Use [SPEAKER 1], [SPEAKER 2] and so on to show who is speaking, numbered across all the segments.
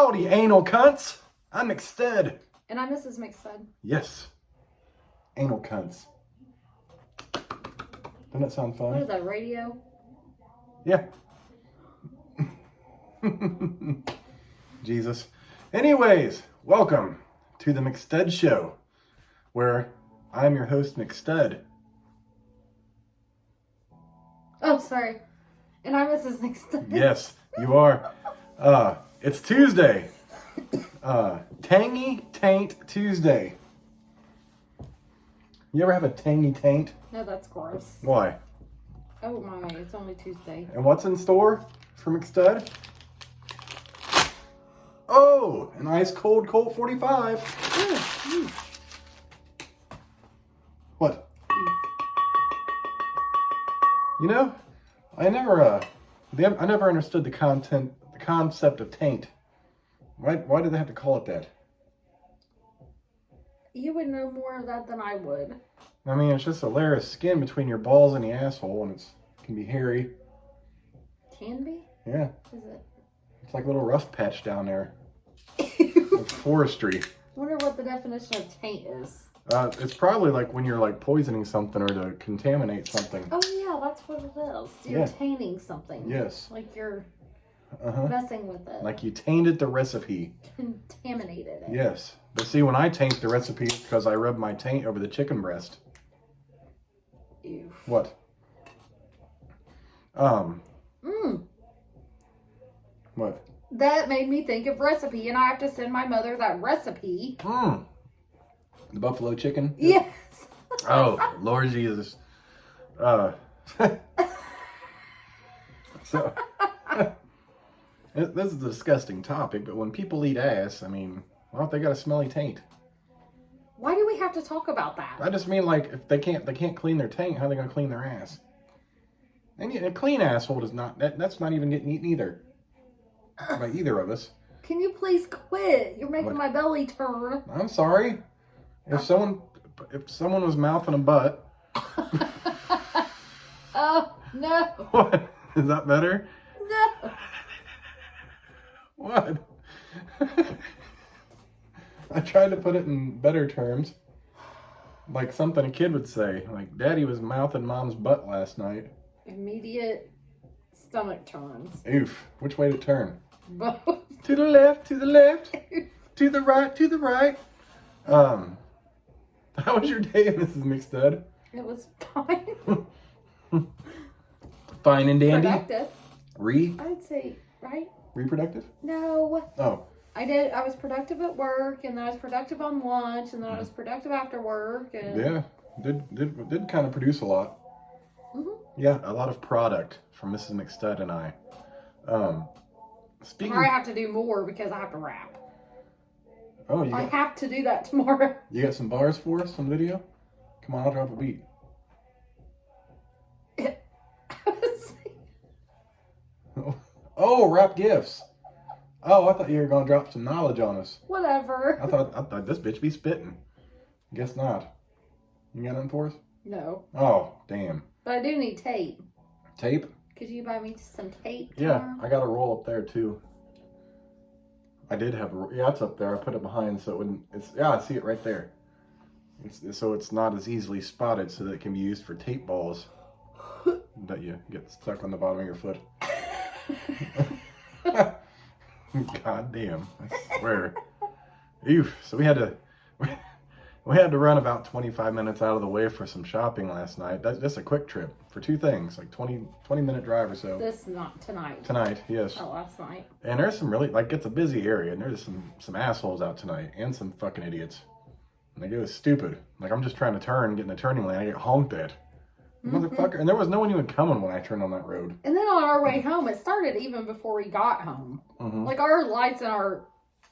[SPEAKER 1] Howdy, anal cunts. I'm McStud.
[SPEAKER 2] And I'm Mrs. McStud.
[SPEAKER 1] Yes. Anal cunts. Doesn't that sound fun?
[SPEAKER 2] What is that, radio?
[SPEAKER 1] Yeah. Jesus. Anyways, welcome to the McStud Show, where I'm your host, McStud.
[SPEAKER 2] Oh, sorry. And I'm Mrs. McStud.
[SPEAKER 1] Yes, you are. It's Tuesday. Tangy Taint Tuesday. You ever have a tangy taint?
[SPEAKER 2] No, that's gross.
[SPEAKER 1] Why?
[SPEAKER 2] Oh my, it's only Tuesday.
[SPEAKER 1] And what's in store for McStud? Oh, an ice cold Colt 45. What? You know, I never understood the concept of taint. Why do they have to call it that?
[SPEAKER 2] You would know more of that than I would.
[SPEAKER 1] I mean, it's just a layer of skin between your balls and the asshole, and it can be hairy.
[SPEAKER 2] Can be?
[SPEAKER 1] Yeah.
[SPEAKER 2] Is it?
[SPEAKER 1] It's like a little rough patch down there. It's forestry.
[SPEAKER 2] Wonder what the definition of taint is.
[SPEAKER 1] It's probably like when you're like poisoning something or to contaminate something.
[SPEAKER 2] Oh yeah, that's what it is. You're tainting something.
[SPEAKER 1] Yes.
[SPEAKER 2] Like you're messing with it.
[SPEAKER 1] Like you tainted the recipe.
[SPEAKER 2] Contaminated it.
[SPEAKER 1] Yes. But see, when I taint the recipe, it's because I rub my taint over the chicken breast.
[SPEAKER 2] Ew.
[SPEAKER 1] What? What?
[SPEAKER 2] That made me think of recipe, and I have to send my mother that recipe.
[SPEAKER 1] The buffalo chicken?
[SPEAKER 2] Yes.
[SPEAKER 1] Oh, Lord Jesus. So, this is a disgusting topic, but when people eat ass, I mean, well, they got a smelly taint.
[SPEAKER 2] Why do we have to talk about that?
[SPEAKER 1] I just mean, like, if they can't clean their taint, how are they going to clean their ass? And a clean asshole is not, that's not even getting eaten either. By either of us.
[SPEAKER 2] Can you please quit? You're making my belly turn.
[SPEAKER 1] I'm sorry. If someone was mouthing a butt.
[SPEAKER 2] Oh, no.
[SPEAKER 1] What? Is that better?
[SPEAKER 2] No.
[SPEAKER 1] What? I tried to put it in better terms. Like something a kid would say. Like, Daddy was mouthing Mom's butt last night. Immediate
[SPEAKER 2] stomach turns.
[SPEAKER 1] Oof. Which way to turn?
[SPEAKER 2] Both.
[SPEAKER 1] To the left, to the left. To the right, to the right. How was your day, Mrs. McStud?
[SPEAKER 2] It was fine.
[SPEAKER 1] Fine and dandy?
[SPEAKER 2] Productive.
[SPEAKER 1] I'd
[SPEAKER 2] say, right?
[SPEAKER 1] Reproductive?
[SPEAKER 2] No.
[SPEAKER 1] Oh.
[SPEAKER 2] I was productive at work, and then I was productive on lunch, and then I was productive after work. And
[SPEAKER 1] yeah. Did kind of produce a lot. Yeah, a lot of product from Mrs. McStud and I.
[SPEAKER 2] Tomorrow I have to do more because I have to rap.
[SPEAKER 1] Oh,
[SPEAKER 2] I have to do that tomorrow.
[SPEAKER 1] You got some bars for us on video? Come on, I'll drop a beat. Oh, rap gifts. Oh, I thought you were going to drop some knowledge on us.
[SPEAKER 2] Whatever.
[SPEAKER 1] I thought this bitch be spitting. Guess not. You got nothing for us?
[SPEAKER 2] No.
[SPEAKER 1] Oh, damn.
[SPEAKER 2] But I do need tape.
[SPEAKER 1] Tape?
[SPEAKER 2] Could you buy me some tape?
[SPEAKER 1] Yeah, I got a roll up there too. I did have a roll. Yeah, it's up there. I put it behind so it wouldn't. I see it right there. So it's not as easily spotted, so that it can be used for tape balls that you get stuck on the bottom of your foot. God damn! I swear. Oof. So we had to run about 25 minutes out of the way for some shopping last night. That's just a quick trip for two things, like 20-minute drive or so.
[SPEAKER 2] This not tonight.
[SPEAKER 1] Tonight, yes.
[SPEAKER 2] Oh, last night.
[SPEAKER 1] And there's some really, like, it's a busy area, and there's some assholes out tonight, and some fucking idiots. And they go stupid. Like, I'm just trying to turn, get in the turning lane, I get honked at. Motherfucker. And there was no one even coming when I turned on that road.
[SPEAKER 2] And then on our way home, it started even before we got home. Like, our lights in our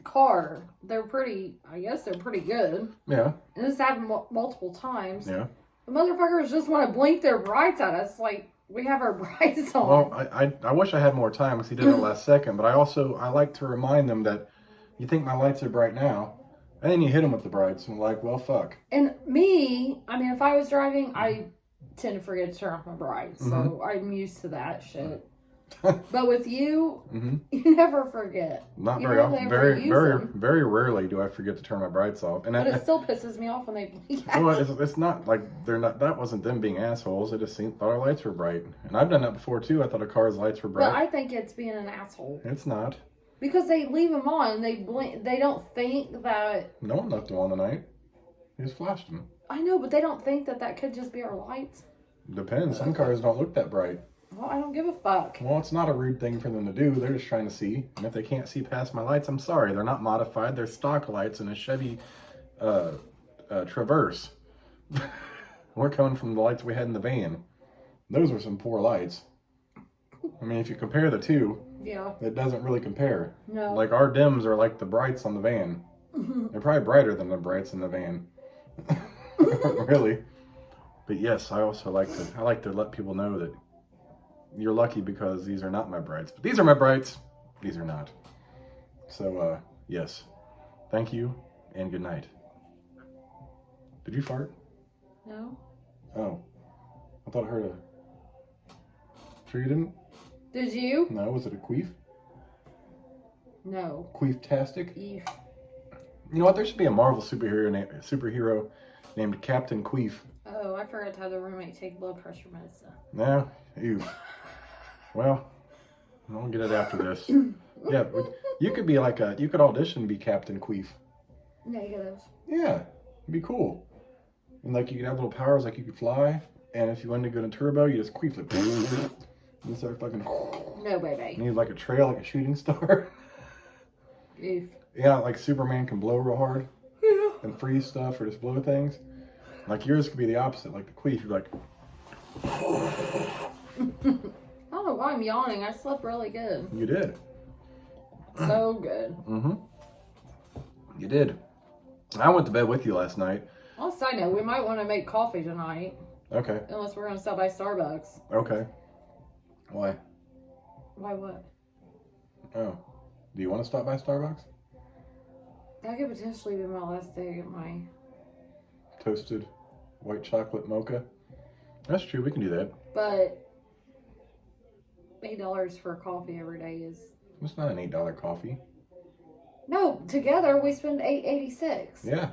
[SPEAKER 2] car, they're pretty good.
[SPEAKER 1] Yeah.
[SPEAKER 2] And this happened multiple times.
[SPEAKER 1] Yeah.
[SPEAKER 2] The motherfuckers just want to blink their brights at us like we have our brights on.
[SPEAKER 1] Well, I wish I had more time because he did it last second, but I like to remind them that you think my lights are bright now, and then you hit them with the brights, and like, well, fuck.
[SPEAKER 2] And me, I mean, if I was driving, I tend to forget to turn off my brights, so I'm used to that shit. But with you,
[SPEAKER 1] Mm-hmm.
[SPEAKER 2] you never forget.
[SPEAKER 1] Not
[SPEAKER 2] You
[SPEAKER 1] very
[SPEAKER 2] hardly
[SPEAKER 1] often.
[SPEAKER 2] ever
[SPEAKER 1] Very,
[SPEAKER 2] use
[SPEAKER 1] very,
[SPEAKER 2] them.
[SPEAKER 1] very rarely do I forget to turn my brights off. And
[SPEAKER 2] But it still pisses me off when they blink out.
[SPEAKER 1] well, it's not like they're not. That wasn't them being assholes. They just thought our lights were bright, and I've done that before too. I thought a car's lights were bright.
[SPEAKER 2] But I think it's being an asshole.
[SPEAKER 1] It's not.
[SPEAKER 2] Because they leave them on. They blink. They don't think that.
[SPEAKER 1] No one left them on tonight. He just flashed them.
[SPEAKER 2] I know, but they don't think that could just be our lights.
[SPEAKER 1] Depends. Some cars don't look that bright.
[SPEAKER 2] Well, I don't give a fuck.
[SPEAKER 1] Well, it's not a rude thing for them to do. They're just trying to see. And if they can't see past my lights, I'm sorry. They're not modified. They're stock lights in a Chevy Traverse. We're coming from the lights we had in the van. Those were some poor lights. I mean, if you compare the two,
[SPEAKER 2] Yeah.
[SPEAKER 1] it doesn't really compare.
[SPEAKER 2] No.
[SPEAKER 1] Like our dims are like the brights on the van. They're probably brighter than the brights in the van. Really. But yes, I also like to let people know that you're lucky because these are not my brights. But these are my brights. These are not. So, yes. Thank you and good night. Did you fart?
[SPEAKER 2] No.
[SPEAKER 1] Oh. I thought I heard a... Sure you didn't?
[SPEAKER 2] Did you?
[SPEAKER 1] No, was it a queef?
[SPEAKER 2] No.
[SPEAKER 1] Queef-tastic?
[SPEAKER 2] Eef.
[SPEAKER 1] You know what? There should be a Marvel superhero named Captain Queef.
[SPEAKER 2] Oh, I forgot to have the roommate take blood pressure medicine.
[SPEAKER 1] No? Ew. Well, I'll get it after this. Yeah, you could be like you could audition to be Captain Queef.
[SPEAKER 2] Negative.
[SPEAKER 1] Yeah, it'd be cool. And like you could have little powers, like you could fly. And if you wanted to go to turbo, you just queef like, and start fucking.
[SPEAKER 2] No, baby.
[SPEAKER 1] Need like a trail, like a shooting star.
[SPEAKER 2] Eef.
[SPEAKER 1] Yeah, like Superman can blow real hard
[SPEAKER 2] Yeah.
[SPEAKER 1] and freeze stuff or just blow things. Like yours could be the opposite, like the queef. You're like.
[SPEAKER 2] I don't know why I'm yawning. I slept really good.
[SPEAKER 1] You did.
[SPEAKER 2] So good.
[SPEAKER 1] Mm-hmm. You did. I went to bed with you last night.
[SPEAKER 2] On a side note, we might want to make coffee tonight.
[SPEAKER 1] Okay.
[SPEAKER 2] Unless we're going to stop by Starbucks.
[SPEAKER 1] Okay. Why?
[SPEAKER 2] Why what?
[SPEAKER 1] Oh. Do you want to stop by Starbucks?
[SPEAKER 2] That could potentially be my last day at my...
[SPEAKER 1] Toasted white chocolate mocha. That's true. We can do that.
[SPEAKER 2] But... $8 for coffee every day is...
[SPEAKER 1] It's not an $8 coffee.
[SPEAKER 2] No, together we spend $8.86.
[SPEAKER 1] Yeah.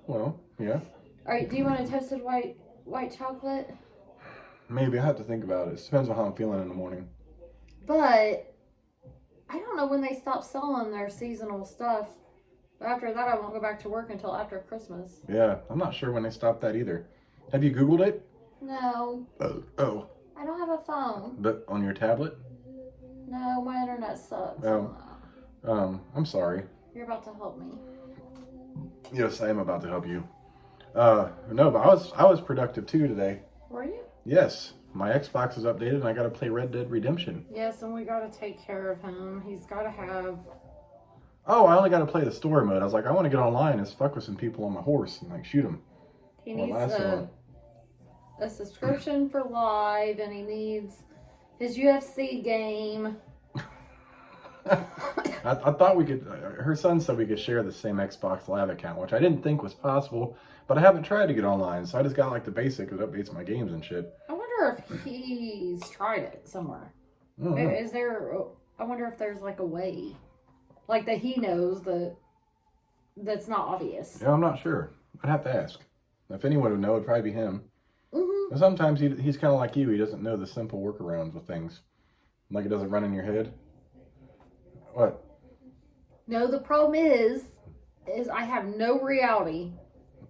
[SPEAKER 1] Well, yeah.
[SPEAKER 2] Alright, do you want a toasted white chocolate?
[SPEAKER 1] Maybe. I have to think about it. It depends on how I'm feeling in the morning.
[SPEAKER 2] But... I don't know when they stop selling their seasonal stuff. But after that, I won't go back to work until after Christmas.
[SPEAKER 1] Yeah. I'm not sure when they stopped that either. Have you Googled it?
[SPEAKER 2] No.
[SPEAKER 1] Oh.
[SPEAKER 2] I don't have a phone.
[SPEAKER 1] But on your tablet?
[SPEAKER 2] No, my internet sucks.
[SPEAKER 1] Oh. I'm sorry.
[SPEAKER 2] You're about to help me.
[SPEAKER 1] Yes, I am about to help you. No, but I was productive too today.
[SPEAKER 2] Were you?
[SPEAKER 1] Yes. My Xbox is updated and I gotta play Red Dead Redemption.
[SPEAKER 2] Yes, and we gotta take care of him. He's gotta have...
[SPEAKER 1] Oh, I only gotta play the story mode. I was like, I want to get online and fuck with some people on my horse and like shoot them.
[SPEAKER 2] He needs a subscription for live, and he needs his UFC game.
[SPEAKER 1] I thought we could, her son said we could share the same Xbox Live account, which I didn't think was possible, but I haven't tried to get online, so I just got like the basic that updates my games and shit.
[SPEAKER 2] I wonder if he's tried it somewhere. Is there, I wonder if there's like a way, like that he knows that's not obvious.
[SPEAKER 1] Yeah, I'm not sure. I'd have to ask. If anyone would know, it'd probably be him.
[SPEAKER 2] Mm-hmm.
[SPEAKER 1] And sometimes he's kind of like you. He doesn't know the simple workarounds with things. Like it doesn't run in your head. What?
[SPEAKER 2] No, the problem is I have no reality.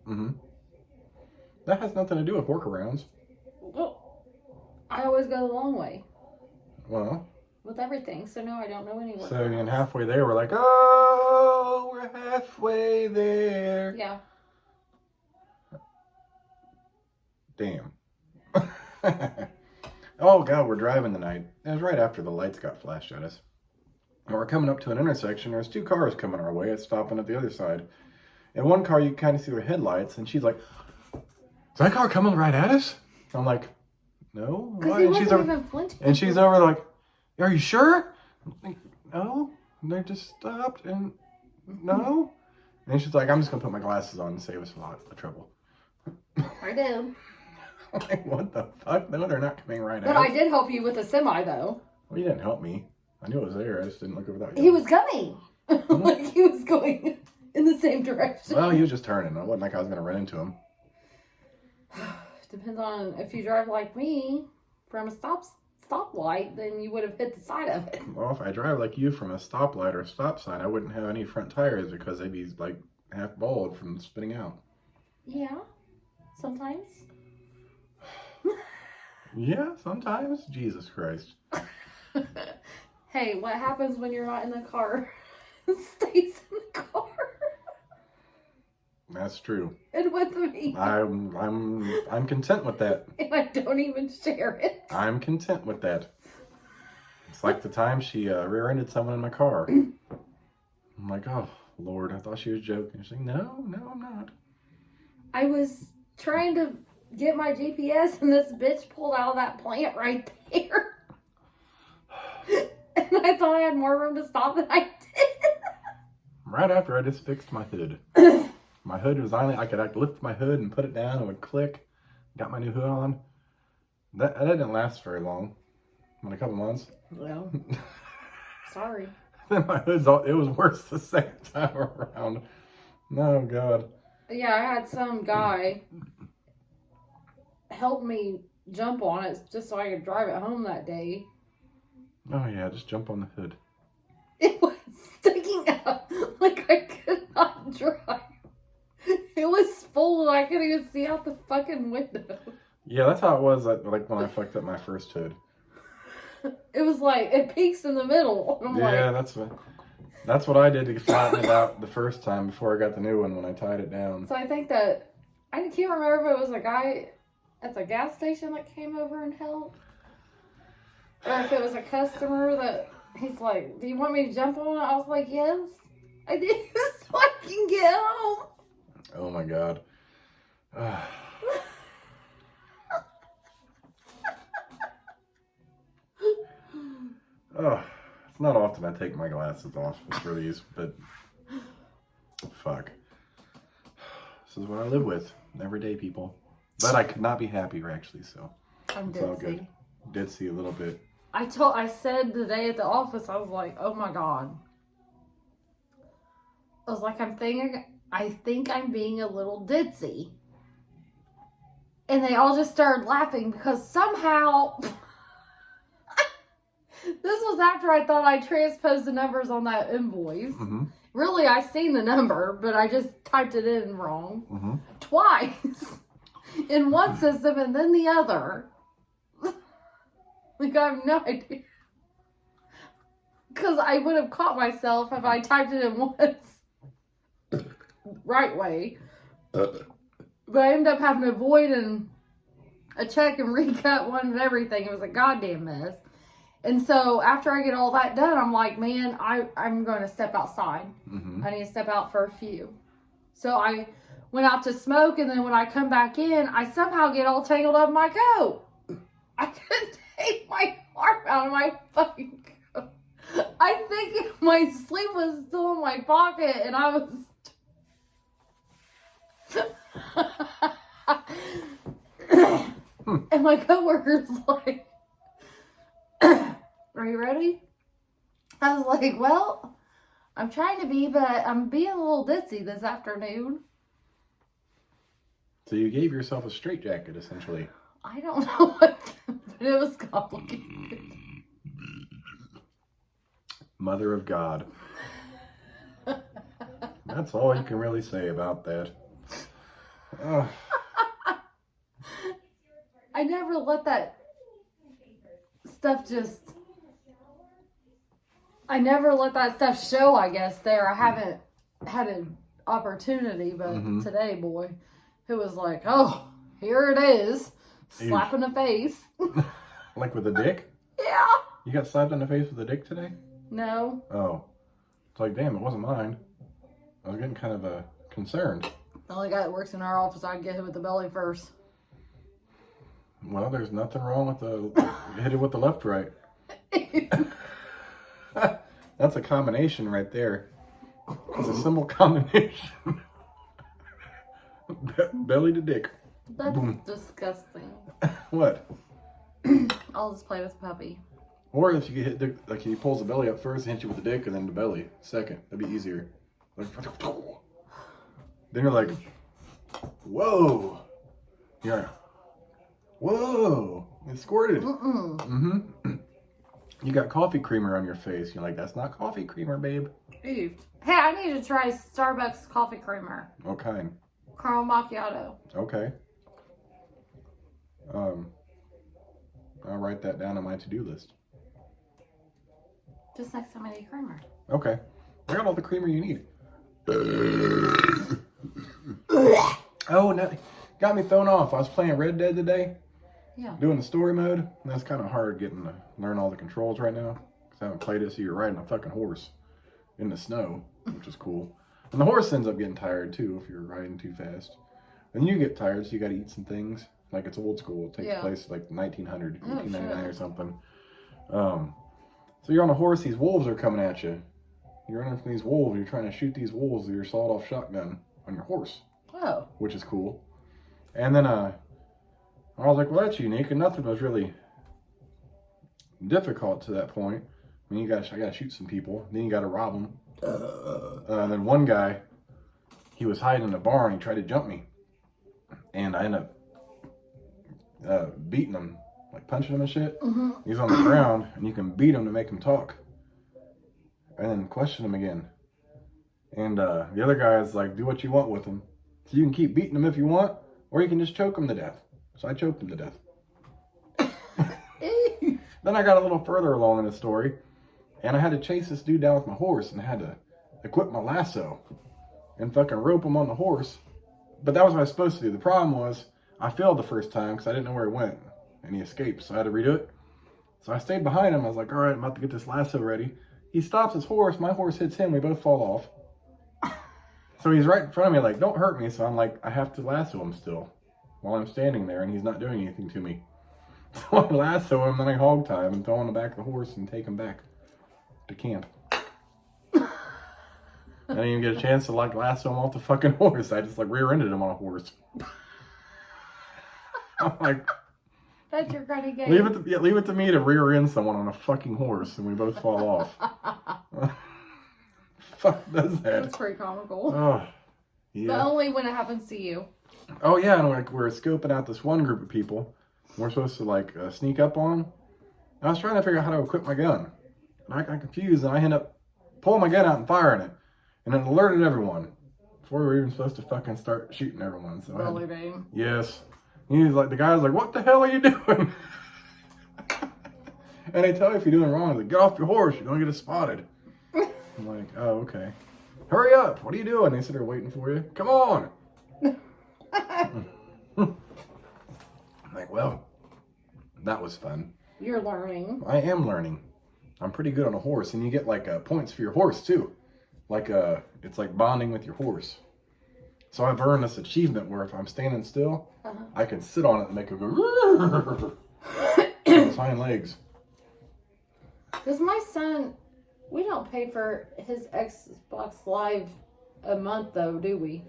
[SPEAKER 1] Mm-hmm. That has nothing to do with workarounds.
[SPEAKER 2] Well, I always go the long way.
[SPEAKER 1] Well.
[SPEAKER 2] With everything, so no, I don't know any workarounds.
[SPEAKER 1] So and halfway there, we're like, oh, we're halfway there.
[SPEAKER 2] Yeah.
[SPEAKER 1] Damn. Oh, God, we're driving tonight. It was right after the lights got flashed at us. And we're coming up to an intersection. There's two cars coming our way. It's stopping at the other side. And one car, you kind of see their headlights. And she's like, is that car coming right at us? I'm like, no.
[SPEAKER 2] Because he wasn't even flinching.
[SPEAKER 1] And she's over like, are you sure? I'm like, no. And they just stopped. And no. And she's like, I'm just going to put my glasses on and save us a lot of trouble.
[SPEAKER 2] I did.
[SPEAKER 1] I'm like, what the fuck? No, they're not coming right at us.
[SPEAKER 2] But I did help you with the semi, though.
[SPEAKER 1] Well, you didn't help me. I knew it was there. I just didn't look over that.
[SPEAKER 2] He was coming. Like he was going in the same direction.
[SPEAKER 1] Well, he was just turning. It wasn't like I was going to run into him.
[SPEAKER 2] Depends on if you drive like me from a stoplight, then you would have hit the side of it.
[SPEAKER 1] Well, if I drive like you from a stoplight or a stop sign, I wouldn't have any front tires because they'd be like half bald from spinning out.
[SPEAKER 2] Yeah, sometimes.
[SPEAKER 1] Yeah, sometimes. Jesus Christ.
[SPEAKER 2] Hey, what happens when you're not in the car? Stays in the car.
[SPEAKER 1] That's true.
[SPEAKER 2] And with me.
[SPEAKER 1] I'm content with that.
[SPEAKER 2] And I don't even share it.
[SPEAKER 1] I'm content with that. It's like the time she rear-ended someone in my car. I'm like, oh, Lord, I thought she was joking. She's like, no, I'm not.
[SPEAKER 2] I was trying to get my GPS and this bitch pulled out of that plant right there. And I thought I had more room to stop than I did.
[SPEAKER 1] Right after I just fixed my hood. My hood was finally, I could lift my hood and put it down and it would click. Got my new hood on. That didn't last very long. In a couple months.
[SPEAKER 2] Well, sorry.
[SPEAKER 1] Then my hood's it was worse the second time around. No, God.
[SPEAKER 2] Yeah, I had some guy help me jump on it just so I could drive it home that day.
[SPEAKER 1] Oh, yeah, just jump on the hood.
[SPEAKER 2] It was sticking out like I could not drive. It was full and I couldn't even see out the fucking window.
[SPEAKER 1] Yeah, that's how it was like when I fucked up my first hood.
[SPEAKER 2] It was like, it peaks in the middle. And I'm
[SPEAKER 1] yeah,
[SPEAKER 2] like,
[SPEAKER 1] that's what I did to flatten it out the first time before I got the new one when I tied it down.
[SPEAKER 2] so I think that, I can't remember if it was a guy at the gas station that came over and helped. Or if it was a customer that, he's like, do you want me to jump on it? I was like, yes. I did so I can get home.
[SPEAKER 1] Oh my God. Oh, it's not often I take my glasses off for these, but fuck. This is what I live with every day, people. But I could not be happier, actually, so
[SPEAKER 2] I'm
[SPEAKER 1] it's all good. Did see a little bit.
[SPEAKER 2] I said today at the office, I was like, oh my God. I was like, I think I'm being a little ditzy. And they all just started laughing because somehow, this was after I thought I transposed the numbers on that invoice.
[SPEAKER 1] Mm-hmm.
[SPEAKER 2] Really, I seen the number, but I just typed it in wrong. Twice. In one system and then the other. Like, I have no idea. Because I would have caught myself if I typed it in once. Right way. But I ended up having to avoid a check and recut one and everything. It was a goddamn mess. And so after I get all that done, I'm like, man, I'm going to step outside.
[SPEAKER 1] Mm-hmm.
[SPEAKER 2] I need to step out for a few. So I went out to smoke, and then when I come back in, I somehow get all tangled up in my coat. I couldn't take my arm out of my fucking coat. I think my sleeve was still in my pocket, and I was... And my coworker's like, are you ready? I was like, well, I'm trying to be, but I'm being a little ditzy this afternoon.
[SPEAKER 1] So you gave yourself a straitjacket, essentially.
[SPEAKER 2] I don't know what, but it was complicated.
[SPEAKER 1] Mother of God. That's all you can really say about that.
[SPEAKER 2] I never let that stuff show, I guess, there. I haven't had an opportunity, but today, boy, it was like, oh, here it is. Slap in the face.
[SPEAKER 1] Like with a dick?
[SPEAKER 2] Yeah.
[SPEAKER 1] You got slapped in the face with a dick today?
[SPEAKER 2] No.
[SPEAKER 1] Oh. It's like, damn, it wasn't mine. I was getting kind of concerned.
[SPEAKER 2] The only guy that works in our office, I'd get hit with the belly first.
[SPEAKER 1] Well, there's nothing wrong with hit it with the left right. That's a combination right there. It's a simple combination. Belly to dick.
[SPEAKER 2] That's
[SPEAKER 1] Boom.
[SPEAKER 2] disgusting.
[SPEAKER 1] What?
[SPEAKER 2] I'll just play with the puppy.
[SPEAKER 1] Or if you get hit, like he pulls the belly up first and hits you with the dick and then the belly second. That'd be easier. Like, then you're like, whoa. Yeah. Whoa. It squirted. Mm-hmm. You got coffee creamer on your face. You're like, that's not coffee creamer, babe.
[SPEAKER 2] Ew. Hey, I need to try Starbucks coffee creamer.
[SPEAKER 1] What kind?
[SPEAKER 2] Caramel macchiato.
[SPEAKER 1] Okay. I'll write that down on my to-do list.
[SPEAKER 2] Just next time I need creamer.
[SPEAKER 1] Okay. I got all the creamer you need. Oh, no. Got me thrown off. I was playing Red Dead today.
[SPEAKER 2] Yeah.
[SPEAKER 1] Doing the story mode. And that's kind of hard getting to learn all the controls right now. Because I haven't played it, so you're riding a fucking horse in the snow, which is cool. And the horse ends up getting tired, too, if you're riding too fast. And you get tired, so you got to eat some things. Like, it's old school. It takes place like 1900, 1899 or something. So you're on a horse. These wolves are coming at you. You're running from these wolves. You're trying to shoot these wolves with your sawed-off shotgun on your horse.
[SPEAKER 2] Oh.
[SPEAKER 1] Which is cool. And then I was like, well, that's unique. And nothing was really difficult to that point. I mean, I got to shoot some people. Then you got to rob them. And then one guy, he was hiding in a barn. He tried to jump me. And I ended up beating him, like punching him and shit.
[SPEAKER 2] Mm-hmm.
[SPEAKER 1] He's on the ground, and you can beat him to make him talk. And then question him again. And the other guy is like, do what you want with him. So you can keep beating him if you want, or you can just choke him to death. So I choked him to death. Then I got a little further along in the story, and I had to chase this dude down with my horse, and I had to equip my lasso and fucking rope him on the horse. But that was what I was supposed to do. The problem was, I failed the first time because I didn't know where he went, and he escaped, so I had to redo it. So I stayed behind him. I was like, all right, I'm about to get this lasso ready. He stops his horse. My horse hits him. We both fall off. So he's right in front of me, like, don't hurt me. So I'm like, I have to lasso him still while I'm standing there, and he's not doing anything to me. So I lasso him, then I hog tie him and throw him on the back of the horse and take him back to camp. I didn't even get a chance to, like, lasso him off the fucking horse. I just, like, rear-ended him on a horse. I'm like...
[SPEAKER 2] That's your kind of game.
[SPEAKER 1] Leave it to me to rear-end someone on a fucking horse, and we both fall off. Fuck does that?
[SPEAKER 2] That's pretty comical.
[SPEAKER 1] Oh, yeah.
[SPEAKER 2] But only when it happens to you.
[SPEAKER 1] Oh yeah, and like we're scoping out this one group of people. We're supposed to like sneak up on them. I was trying to figure out how to equip my gun, and I got confused, and I ended up pulling my gun out and firing it, and it alerted everyone before we were even supposed to fucking start shooting everyone. So
[SPEAKER 2] Really, babe?
[SPEAKER 1] Yes. He's like, the guy's like, what the hell are you doing? And they tell you if you're doing wrong, like, get off your horse, you're gonna get us spotted. I'm like, oh, okay. Hurry up, what are you doing? They said they're waiting for you. Come on. I'm like, well, that was fun.
[SPEAKER 2] You're learning.
[SPEAKER 1] I am learning. I'm pretty good on a horse, and you get like points for your horse too. Like it's like bonding with your horse. So I've earned this achievement where if I'm standing still, I can sit on it and make it go on his hind legs.
[SPEAKER 2] Does my son, we don't pay for his Xbox Live a month though, do we?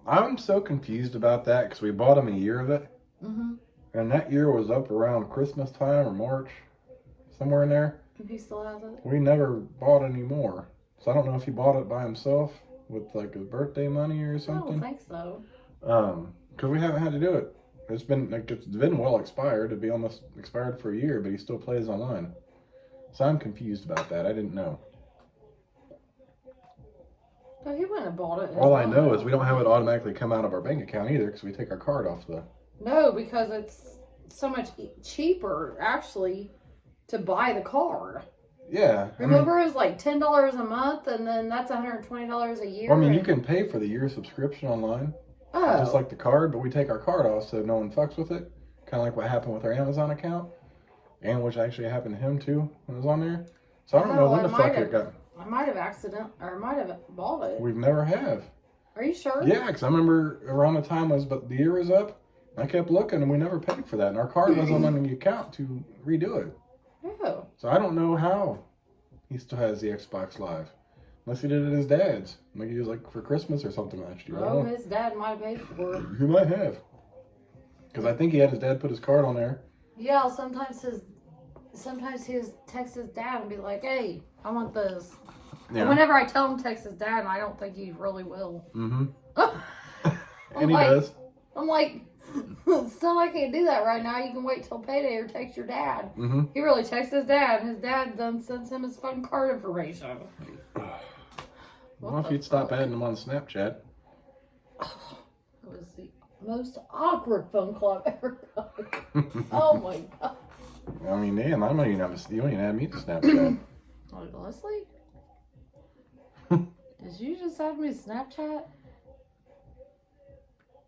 [SPEAKER 1] I'm so confused about that because we bought him a year of it.
[SPEAKER 2] Mm-hmm.
[SPEAKER 1] And that year was up around Christmas time or March, somewhere in there.
[SPEAKER 2] If he still has it?
[SPEAKER 1] We never bought any more. So I don't know if he bought it by himself with like his birthday money or something.
[SPEAKER 2] I don't think so.
[SPEAKER 1] Because we haven't had to do it. It's been well expired. It'd be almost expired for a year, but he still plays online. So I'm confused about that. I didn't know.
[SPEAKER 2] No, he wouldn't have bought it.
[SPEAKER 1] All I know is we don't have it automatically come out of our bank account either because we take our card off the...
[SPEAKER 2] No, because it's so much cheaper, actually, to buy the card.
[SPEAKER 1] Yeah.
[SPEAKER 2] Remember, it was like $10 a month, and then that's $120 a year.
[SPEAKER 1] Well, I mean, you can pay for the year subscription online.
[SPEAKER 2] Oh.
[SPEAKER 1] Just like the card, but we take our card off so no one fucks with it. Kind of like what happened with our Amazon account. And which actually happened to him, too, when it was on there. So I don't know when the fuck it got...
[SPEAKER 2] I might have bought it.
[SPEAKER 1] We've never have.
[SPEAKER 2] Are you sure?
[SPEAKER 1] Yeah, because I remember around the time but the year was up, I kept looking and we never paid for that. And our card wasn't on the account to redo it.
[SPEAKER 2] Oh.
[SPEAKER 1] So I don't know how he still has the Xbox Live. Unless he did it at his dad's. Maybe he was like for Christmas or something last year.
[SPEAKER 2] Oh, his dad might have paid for it.
[SPEAKER 1] He might have. Because I think he had his dad put his card on there.
[SPEAKER 2] Yeah, sometimes his sometimes he would text his dad and be like, hey, I want this.
[SPEAKER 1] Yeah.
[SPEAKER 2] And whenever I tell him to text his dad, and I don't think he really will.
[SPEAKER 1] Mm-hmm.
[SPEAKER 2] And
[SPEAKER 1] he does.
[SPEAKER 2] I'm like, so I can't do that right now. You can wait till payday or text your dad.
[SPEAKER 1] Mm-hmm.
[SPEAKER 2] He really texts his dad. His dad then sends him his phone card information.
[SPEAKER 1] Well, if you'd stop adding them on Snapchat.
[SPEAKER 2] It was the most awkward phone call I've ever got. Oh my god.
[SPEAKER 1] I mean, damn, I don't even have you don't even add me to Snapchat.
[SPEAKER 2] Like, Leslie? Did you just add me to Snapchat?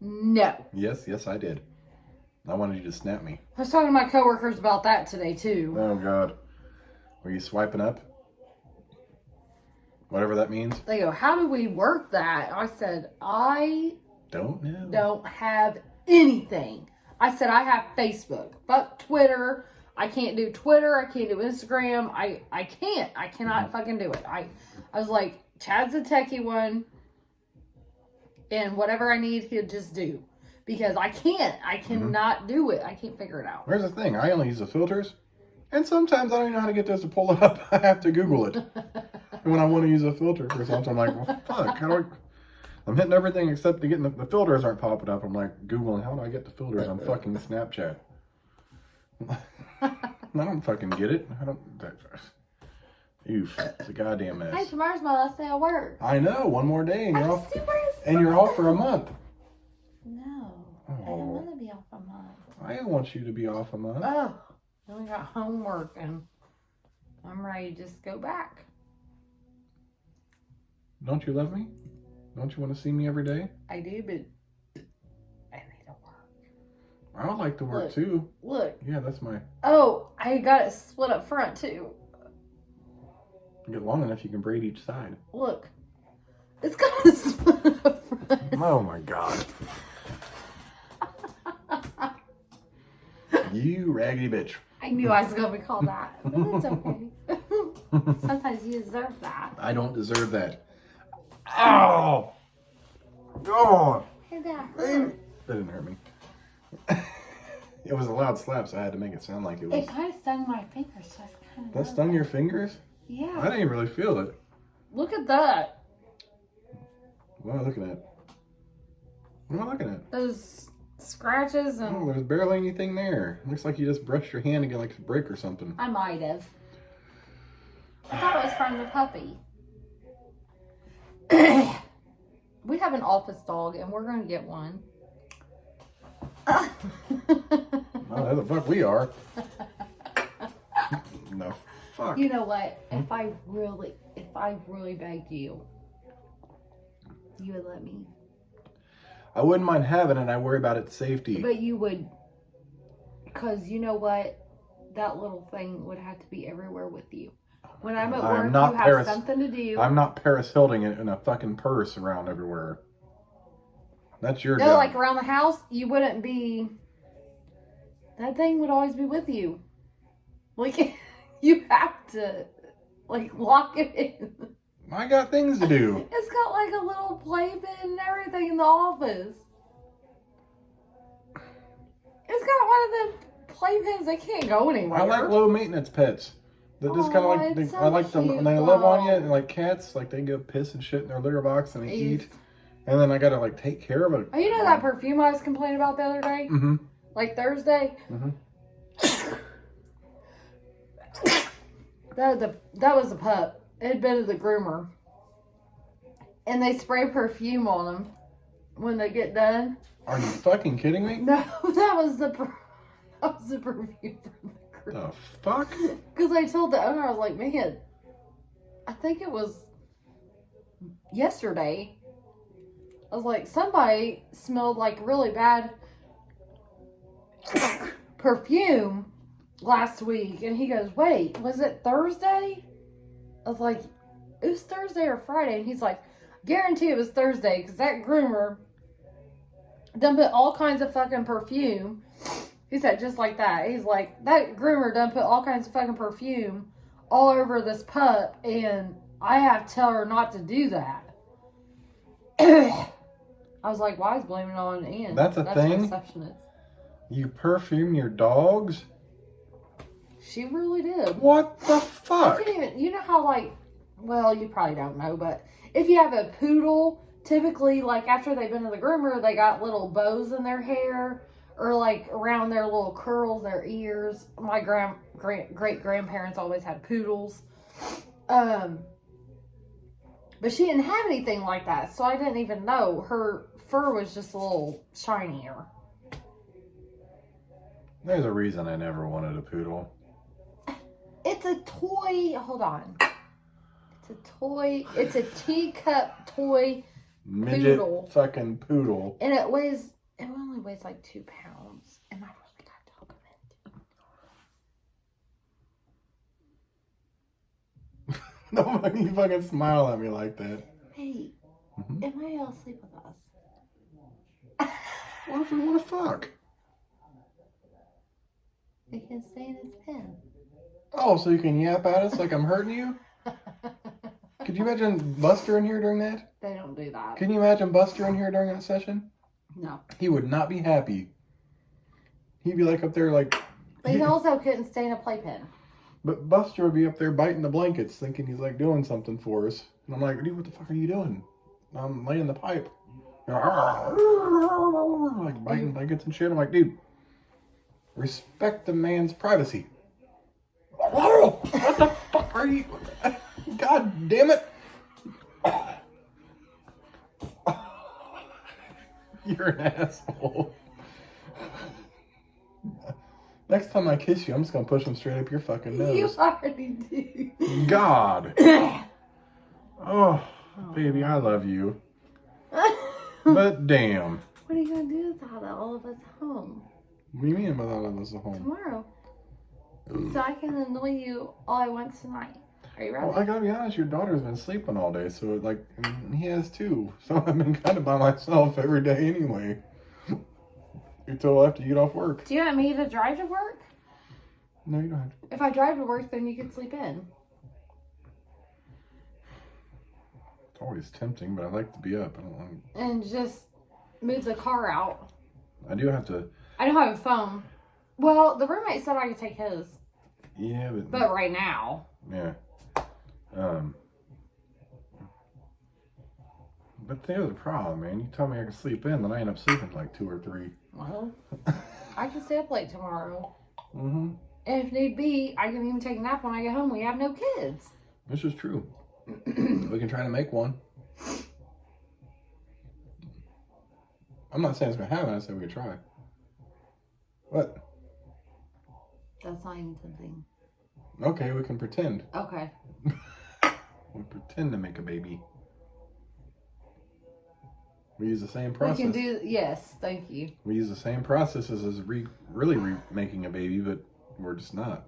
[SPEAKER 2] No.
[SPEAKER 1] Yes, I did. I wanted you to snap me.
[SPEAKER 2] I was talking to my coworkers about that today too.
[SPEAKER 1] Oh god. Were you swiping up? Whatever that means.
[SPEAKER 2] They go, how do we work that? I said, I
[SPEAKER 1] Don't know.
[SPEAKER 2] don't have anything. I said, I have Facebook. Fuck Twitter. I can't do Twitter. I can't do Instagram. I can't. I cannot fucking do it. I was like, Chad's a techie one. And whatever I need, he'll just do. Because I can't. I cannot do it. I can't figure it out.
[SPEAKER 1] Here's the thing. I only use the filters. And sometimes I don't even know how to get those to pull up. I have to Google it. When I want to use a filter for something, I'm like, well, fuck. How do I... I'm hitting everything except to getting the filters aren't popping up. I'm like, Googling, how do I get the filters on fucking Snapchat? I don't fucking get it. I don't... Oof. It's a goddamn mess.
[SPEAKER 2] Hey, tomorrow's my last day at work.
[SPEAKER 1] I know. One more day and you're off.
[SPEAKER 2] Super
[SPEAKER 1] And you're off for a month.
[SPEAKER 2] No. I don't want to be off a month.
[SPEAKER 1] I want you to be off a month.
[SPEAKER 2] Oh. Then we got homework and I'm ready to just go back.
[SPEAKER 1] Don't you love me? Don't you want to see me every day?
[SPEAKER 2] I do, but I need to work.
[SPEAKER 1] I would like to work
[SPEAKER 2] Look.
[SPEAKER 1] too.
[SPEAKER 2] Look.
[SPEAKER 1] Yeah, that's my...
[SPEAKER 2] Oh, I got it split up front too.
[SPEAKER 1] Get long enough you can braid each side.
[SPEAKER 2] Look. It's got a split up front.
[SPEAKER 1] Oh my god. You raggedy bitch.
[SPEAKER 2] I knew I was going to be called that. But it's okay. Sometimes you deserve that.
[SPEAKER 1] I don't deserve that. Ow! God!
[SPEAKER 2] Hey, Dad.
[SPEAKER 1] That didn't hurt me. It was a loud slap, so I had to make it sound like it was.
[SPEAKER 2] It kind of stung my fingers. So I kind of
[SPEAKER 1] That stung your fingers?
[SPEAKER 2] Yeah.
[SPEAKER 1] I didn't really feel it.
[SPEAKER 2] Look at that.
[SPEAKER 1] What am I looking at? What am I looking at?
[SPEAKER 2] Those scratches and...
[SPEAKER 1] Oh, there's barely anything there. Looks like you just brushed your hand and get like a break or something.
[SPEAKER 2] I might have. I thought it was from the puppy. We have an office dog and we're going to get one.
[SPEAKER 1] Oh, the fuck we are. No, fuck.
[SPEAKER 2] You know what? If I really begged you, you would let me.
[SPEAKER 1] I wouldn't mind having it. I worry about its safety.
[SPEAKER 2] But you would, because you know what? That little thing would have to be everywhere with you. When I'm at work, you have something to do.
[SPEAKER 1] I'm not Paris Hilton it in a fucking purse around everywhere. That's your
[SPEAKER 2] No,
[SPEAKER 1] job.
[SPEAKER 2] like around the house, you wouldn't be. That thing would always be with you. Like, you have to, like, lock it in.
[SPEAKER 1] I got things to do.
[SPEAKER 2] It's got like a little playpen and everything in the office. It's got one of them playpens that can't go anywhere.
[SPEAKER 1] I like low maintenance pets. That just kind of like
[SPEAKER 2] it's so
[SPEAKER 1] I like them.
[SPEAKER 2] cute,
[SPEAKER 1] They love on you,
[SPEAKER 2] though.
[SPEAKER 1] and like cats, like they go piss and shit in their litter box and they
[SPEAKER 2] Ew.
[SPEAKER 1] eat, and then I gotta like take care of it.
[SPEAKER 2] Oh, you know that perfume I was complaining about the other day?
[SPEAKER 1] Mm-hmm.
[SPEAKER 2] Like Thursday?
[SPEAKER 1] Mm-hmm.
[SPEAKER 2] That was a pup. It had been to the groomer. And they spray perfume on them when they get done.
[SPEAKER 1] Are you fucking kidding me?
[SPEAKER 2] No, that was the perfume from the groomer.
[SPEAKER 1] The fuck?
[SPEAKER 2] Because I told the owner, I was like, man, I think it was yesterday. I was like, somebody smelled like really bad perfume last week. And he goes, wait, was it Thursday? I was like, it was Thursday or Friday. And he's like, guarantee it was Thursday because that groomer done put all kinds of fucking perfume. He said just like that. He's like, that groomer done put all kinds of fucking perfume all over this pup, and I have to tell her not to do that. I was like, why is blaming it on Ann?
[SPEAKER 1] That's a thing?
[SPEAKER 2] Receptionist.
[SPEAKER 1] You perfume your dogs?
[SPEAKER 2] She really did.
[SPEAKER 1] What the
[SPEAKER 2] I
[SPEAKER 1] fuck?
[SPEAKER 2] couldn't even, you know how like, well, you probably don't know, but if you have a poodle, typically like after they've been to the groomer, they got little bows in their hair or like around their little curls, their ears. My great grandparents always had poodles. But she didn't have anything like that, so I didn't even know. Her fur was just a little shinier.
[SPEAKER 1] There's a reason I never wanted a poodle.
[SPEAKER 2] It's a toy. Hold on. It's a toy. It's a teacup toy
[SPEAKER 1] Midget
[SPEAKER 2] poodle.
[SPEAKER 1] fucking poodle.
[SPEAKER 2] And it only weighs like 2 pounds. And I really got to him in.
[SPEAKER 1] No, you fucking smile at me like that.
[SPEAKER 2] Hey, am I able to sleep with us?
[SPEAKER 1] What if we want to fuck?
[SPEAKER 2] We can stay in his pen.
[SPEAKER 1] Oh, so you can yap at us like I'm hurting you? Could you imagine Buster in here during that?
[SPEAKER 2] They don't do that.
[SPEAKER 1] Can you imagine Buster in here during that session?
[SPEAKER 2] No.
[SPEAKER 1] He would not be happy. He'd be like up there like...
[SPEAKER 2] But he also couldn't stay in a playpen.
[SPEAKER 1] But Buster would be up there biting the blankets thinking he's like doing something for us. And I'm like, dude, what the fuck are you doing? I'm laying the pipe. Like biting blankets and shit. I'm like, dude, respect the man's privacy. What the fuck are you? God damn it. You're an asshole. Next time I kiss you, I'm just gonna push him straight up your fucking nose.
[SPEAKER 2] You already do.
[SPEAKER 1] God. Oh, baby, I love you. But damn.
[SPEAKER 2] What are you gonna do without all of us home?
[SPEAKER 1] What do you mean by all of us at home?
[SPEAKER 2] Tomorrow. So I can annoy you all I want tonight. Are you ready?
[SPEAKER 1] Well, I gotta be honest, your daughter's been sleeping all day, so like, and he has too. So I've been kind of by myself every day anyway. Until after you get off work.
[SPEAKER 2] Do you want me to drive to work?
[SPEAKER 1] No, you don't have to.
[SPEAKER 2] If I drive to work, then you can sleep in.
[SPEAKER 1] It's always tempting, but I like to be up. I don't want.
[SPEAKER 2] And just move the car out.
[SPEAKER 1] I do have to.
[SPEAKER 2] I don't have a phone. Well, the roommate said I could take his.
[SPEAKER 1] Yeah,
[SPEAKER 2] But right now.
[SPEAKER 1] Yeah. But there's a problem, man. You tell me I can sleep in, then I end up sleeping like 2 or 3.
[SPEAKER 2] Well, I can stay up late tomorrow.
[SPEAKER 1] Mm-hmm.
[SPEAKER 2] And if need be, I can even take a nap when I get home. We have no kids.
[SPEAKER 1] This is true. We can try to make one. I'm not saying it's going to happen. I said we could try. What?
[SPEAKER 2] That's not even something.
[SPEAKER 1] Okay, we can pretend.
[SPEAKER 2] Okay.
[SPEAKER 1] We pretend to make a baby. We use the same process.
[SPEAKER 2] We can do, yes, thank you.
[SPEAKER 1] We use the same processes as really making a baby, but we're just not.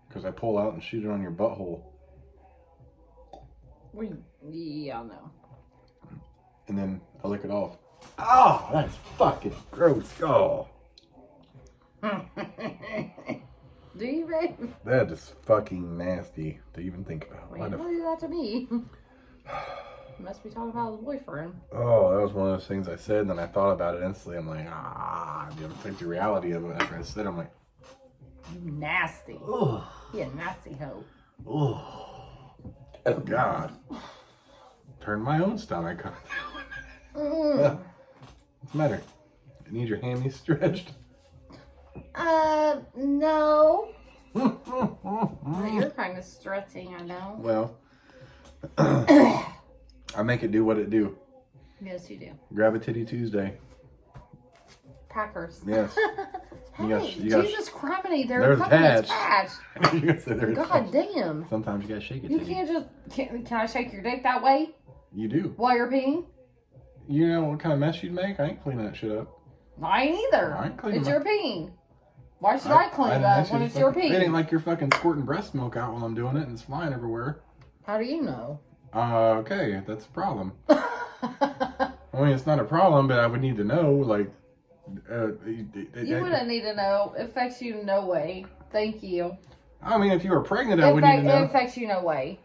[SPEAKER 1] Because I pull out and shoot it on your butthole.
[SPEAKER 2] Yeah, I know.
[SPEAKER 1] And then I lick it off. Oh, that's fucking gross. Oh.
[SPEAKER 2] Do you, babe?
[SPEAKER 1] That is fucking nasty to even think about.
[SPEAKER 2] Well, you don't do that to me. You must be talking about his boyfriend.
[SPEAKER 1] Oh, that was one of those things I said, and then I thought about it instantly. I'm like, you ever think the reality of it after I said it? I'm like,
[SPEAKER 2] You nasty.
[SPEAKER 1] oh.
[SPEAKER 2] You a nasty hoe.
[SPEAKER 1] Oh, God. Turn my own stomach. What's the matter? You need your hammies stretched?
[SPEAKER 2] No. You're kind of stretching, I know.
[SPEAKER 1] Well, I make it do what it do.
[SPEAKER 2] Yes, you do.
[SPEAKER 1] Grab a titty Tuesday.
[SPEAKER 2] Packers.
[SPEAKER 1] Yes.
[SPEAKER 2] Hey,
[SPEAKER 1] you got
[SPEAKER 2] Jesus criminy, they're
[SPEAKER 1] they're
[SPEAKER 2] coming
[SPEAKER 1] attached.
[SPEAKER 2] attached.
[SPEAKER 1] You gotta say they're
[SPEAKER 2] God
[SPEAKER 1] attached.
[SPEAKER 2] damn.
[SPEAKER 1] Sometimes you gotta shake it.
[SPEAKER 2] You
[SPEAKER 1] titty.
[SPEAKER 2] can't just, can I shake your dick that way
[SPEAKER 1] You do.
[SPEAKER 2] while you're peeing?
[SPEAKER 1] You know what kind of mess you'd make? I ain't cleaning that shit up.
[SPEAKER 2] I ain't either.
[SPEAKER 1] I ain't cleaning
[SPEAKER 2] It's
[SPEAKER 1] my-
[SPEAKER 2] your peeing. Why should I clean it up when it's your
[SPEAKER 1] It ain't
[SPEAKER 2] pee?
[SPEAKER 1] like you're fucking squirting breast milk out while I'm doing it and it's flying everywhere.
[SPEAKER 2] How do you know?
[SPEAKER 1] Okay, that's a problem. I mean, it's not a problem, but I would need to know, like...
[SPEAKER 2] You wouldn't need to know. It affects you no way. Thank you.
[SPEAKER 1] I mean, if you were pregnant, I would need to
[SPEAKER 2] It
[SPEAKER 1] know.
[SPEAKER 2] affects you no way.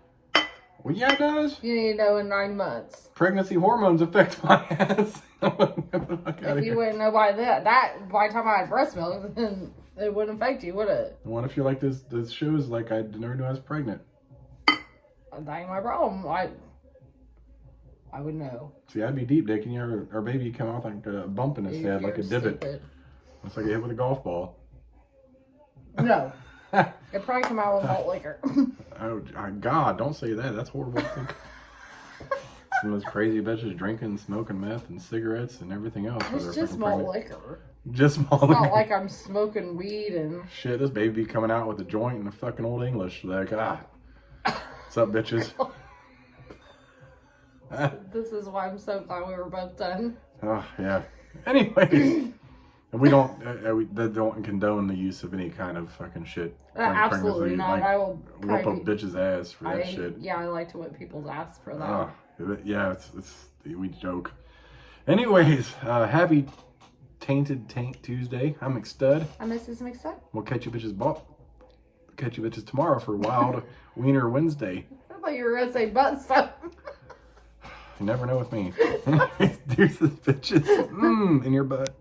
[SPEAKER 1] Well, yeah, it does.
[SPEAKER 2] You need to know in 9 months.
[SPEAKER 1] Pregnancy hormones affect my ass.
[SPEAKER 2] If you wouldn't know by by the time I had breast milk, then It wouldn't affect you, would it?
[SPEAKER 1] And what if you like this shows like I never knew I was pregnant?
[SPEAKER 2] That ain't my problem. I would know.
[SPEAKER 1] See, I'd be deep dick and our baby come out like a bump in his head, like a divot.
[SPEAKER 2] Stupid.
[SPEAKER 1] It's like a hit with a golf ball.
[SPEAKER 2] No. It'd probably come out with malt liquor.
[SPEAKER 1] Oh, God, don't say that. That's horrible. Some of those crazy bitches drinking, smoking meth and cigarettes and everything else.
[SPEAKER 2] It's just malt liquor.
[SPEAKER 1] Just malt liquor.
[SPEAKER 2] It's not like I'm smoking weed and...
[SPEAKER 1] Shit, this baby be coming out with a joint and a fucking Old English. Like, what's up, bitches?
[SPEAKER 2] This is why I'm so glad we were both done.
[SPEAKER 1] Oh, yeah. Anyways, we don't condone the use of any kind of fucking shit.
[SPEAKER 2] Absolutely not.
[SPEAKER 1] Like,
[SPEAKER 2] I will
[SPEAKER 1] whip a bitch's ass for that shit.
[SPEAKER 2] Yeah, I like to whip people's ass for that.
[SPEAKER 1] Yeah, we joke. Anyways, happy Taint Tuesday. I'm McStud.
[SPEAKER 2] I'm Mrs. McStud.
[SPEAKER 1] We'll catch you bitches tomorrow for Wild Wiener Wednesday.
[SPEAKER 2] I thought you were gonna say butt stuff.
[SPEAKER 1] You never know with me. Deuces, bitches. In your butt.